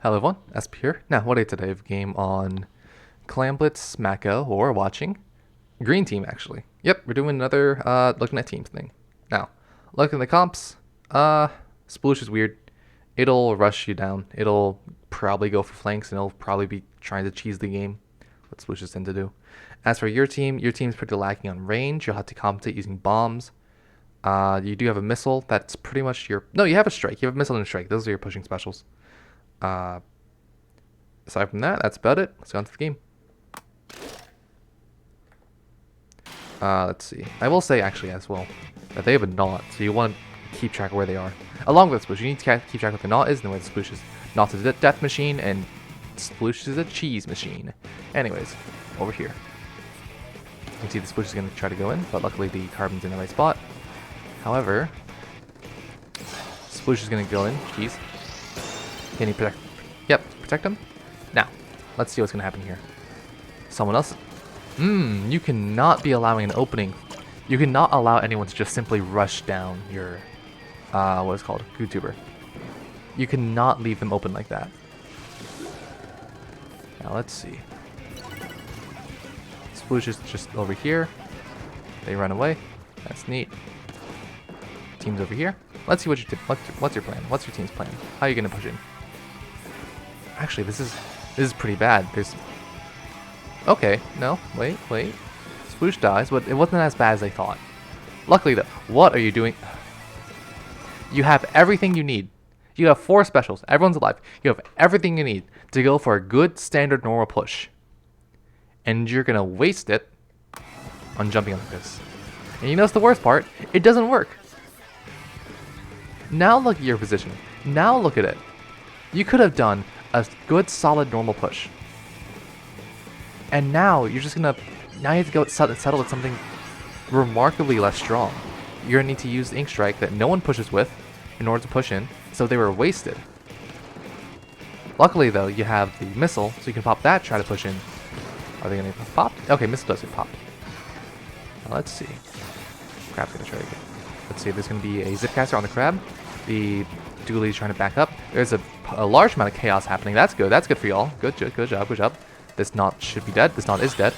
Hello everyone, Espurr here. Now, what a today of game on Clan Blitz, Mako, or watching Green Team actually. Yep, we're doing another looking at teams thing. Now, looking at the comps, Sploosh is weird. It'll rush you down. It'll probably go for flanks and it'll probably be trying to cheese the game. What Splooshes tend to do. As for your team's pretty lacking on range. You'll have to compensate using bombs. You do have a missile. That's pretty much your... No, you have a strike. You have a missile and a strike. Those are your pushing specials. Aside from that, that's about it. Let's go on to the game. Let's see. I will say actually as well that they have a knot, so you want to keep track of where they are. Along with Sploosh, you need to keep track of what the knot is and where the Sploosh is. Knot's a death machine and Sploosh is a cheese machine. Anyways, over here. You can see the Sploosh is going to try to go in, but luckily the carbon's in the right spot. However, Sploosh is going to go in. Cheese. Can he protect? Yep, protect him. Now, let's see what's going to happen here. Someone else. You cannot be allowing an opening. You cannot allow anyone to just simply rush down your, what is it called? YouTuber. You cannot leave them open like that. Now, let's see. Sploosh is just over here. They run away. That's neat. Team's over here. Let's see what you did. What's your plan? What's your team's plan? How are you going to push in? Actually, this is pretty bad. There's... Okay, no, wait. Sploosh dies, but it wasn't as bad as I thought. Luckily though, what are you doing? You have everything you need. You have 4 specials. Everyone's alive. You have everything you need to go for a good standard normal push. And you're gonna waste it on jumping like this. And you know what's the worst part? It doesn't work. Now look at your position. Now look at it. You could have done a good solid normal push. And now you're just gonna... Now you have to go settle with something remarkably less strong. You're gonna need to use the Ink Strike that no one pushes with in order to push in, so they were wasted. Luckily though, you have the missile, so you can pop that, try to push in. Are they gonna get popped? Okay, missile does get popped. Now, let's see. Crab's gonna try to get... Let's see, there's gonna be a Zipcaster on the crab. The Dooley's trying to back up. There's a large amount of chaos happening. That's good. That's good for y'all. Good job. This knot should be dead. This knot is dead.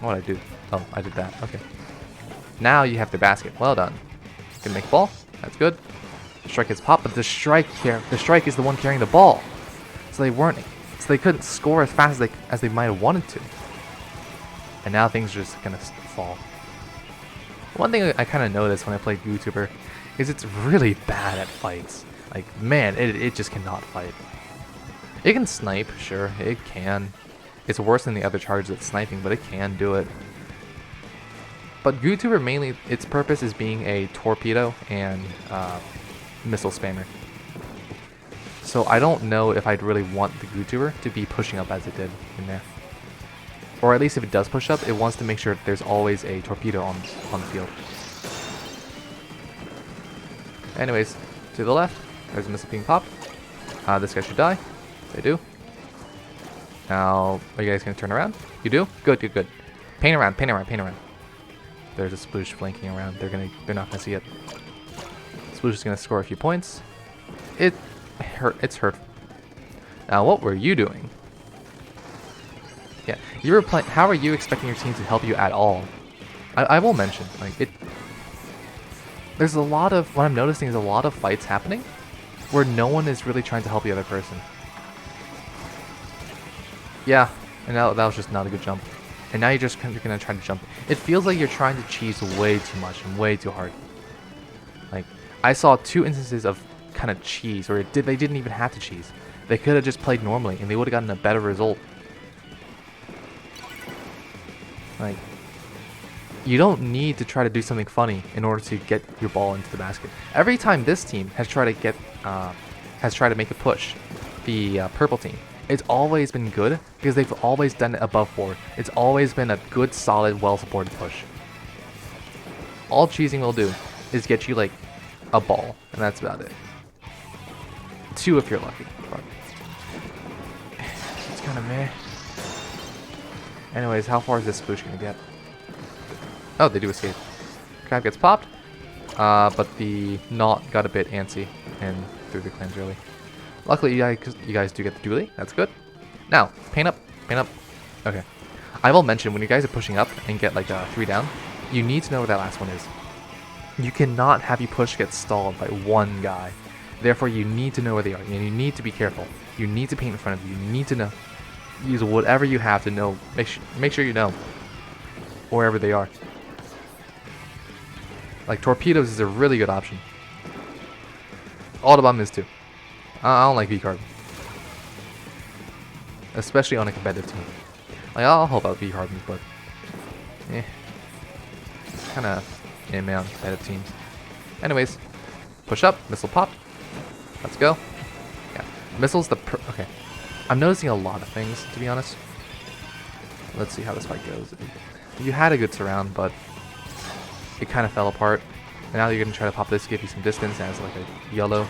What did I do? Oh, I did that. Okay. Now you have the basket. Well done. Gonna make a ball. That's good. The strike gets popped, but the strike is the one carrying the ball. So they couldn't score as fast as they might have wanted to. And now things are just gonna fall. One thing I kind of noticed when I played YouTuber is it's really bad at fights. Like, man, it just cannot fight. It can snipe, sure, it can. It's worse than the other charges at sniping, but it can do it. But YouTuber mainly, its purpose is being a torpedo and missile spammer. So I don't know if I'd really want the YouTuber to be pushing up as it did in there. Or at least if it does push up, it wants to make sure there's always a torpedo on the field. Anyways, to the left, there's a missile being popped. This guy should die. They do. Now, are you guys going to turn around? You do? Good. Paint around. There's a Sploosh flanking around. They're not going to see it. Sploosh is going to score a few points. It's hurtful. Now, what were you doing? Yeah, you were playing. How are you expecting your team to help you at all? I will mention, like, it. There's a lot of, what I'm noticing is a lot of fights happening where no one is really trying to help the other person. Yeah, and that was just not a good jump. And now you're just gonna try to jump. It feels like you're trying to cheese way too much and way too hard. Like, I saw 2 instances of kind of cheese, where they didn't even have to cheese. They could have just played normally and they would have gotten a better result. Like, you don't need to try to do something funny in order to get your ball into the basket. Every time this team has tried to make a push, the purple team, it's always been good because they've always done it above board. It's always been a good, solid, well-supported push. All cheesing will do is get you like a ball, and that's about it. 2 if you're lucky. But it's kind of meh. Anyways, how far is this Sploosh gonna get? Oh, they do escape. Crab gets popped. But the knot got a bit antsy and threw the clans early. Luckily, you guys do get the dually. That's good. Now, paint up, paint up. Okay. I will mention, when you guys are pushing up and get like 3 down, you need to know where that last one is. You cannot have your push get stalled by one guy. Therefore, you need to know where they are, and you need to be careful. You need to paint in front of you. You need to know. Use whatever you have to know. Make sure you know wherever they are. Like torpedoes is a really good option. Autobomb is too. I don't like V-carbon, especially on a competitive team. Like, I'll help out V-carbons, but kind of man on competitive teams. Anyways, push up, missile pop. Let's go. Yeah, missiles okay. I'm noticing a lot of things, to be honest. Let's see how this fight goes. You had a good surround, but it kind of fell apart. And now you're gonna try to pop this, give you some distance as like a yellow,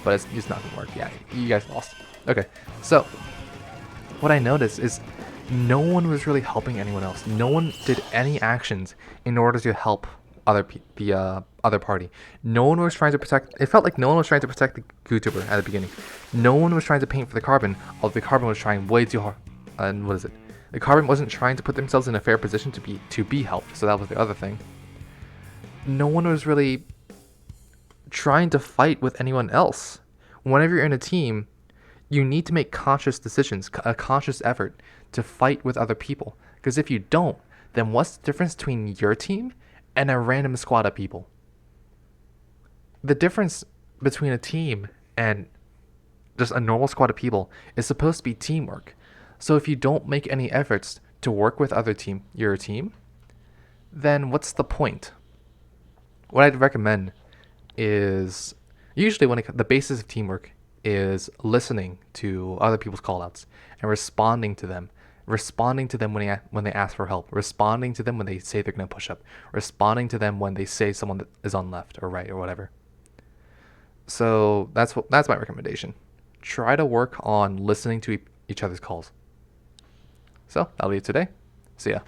but it's just not gonna work. Yeah, you guys lost. Okay, so what I noticed is no one was really helping anyone else. No one did any actions in order to help the other party. No one was trying to protect. It felt like no one was trying to protect the YouTuber at the beginning. No one was trying to paint for the carbon, although the carbon was trying way too hard. And what is it? The carbon wasn't trying to put themselves in a fair position to be helped. So that was the other thing. No one was really trying to fight with anyone else. Whenever you're in a team, you need to make conscious decisions, a conscious effort to fight with other people. Because if you don't, then what's the difference between your team and a random squad of people? The difference between a team and just a normal squad of people is supposed to be teamwork. So if you don't make any efforts to work with your team, then what's the point? What I'd recommend is usually the basis of teamwork is listening to other people's callouts and responding to them when they ask for help, responding to them when they say they're going to push up, responding to them when they say someone is on left or right or whatever. So that's my recommendation. Try to work on listening to each other's calls. So that'll be it today. See ya.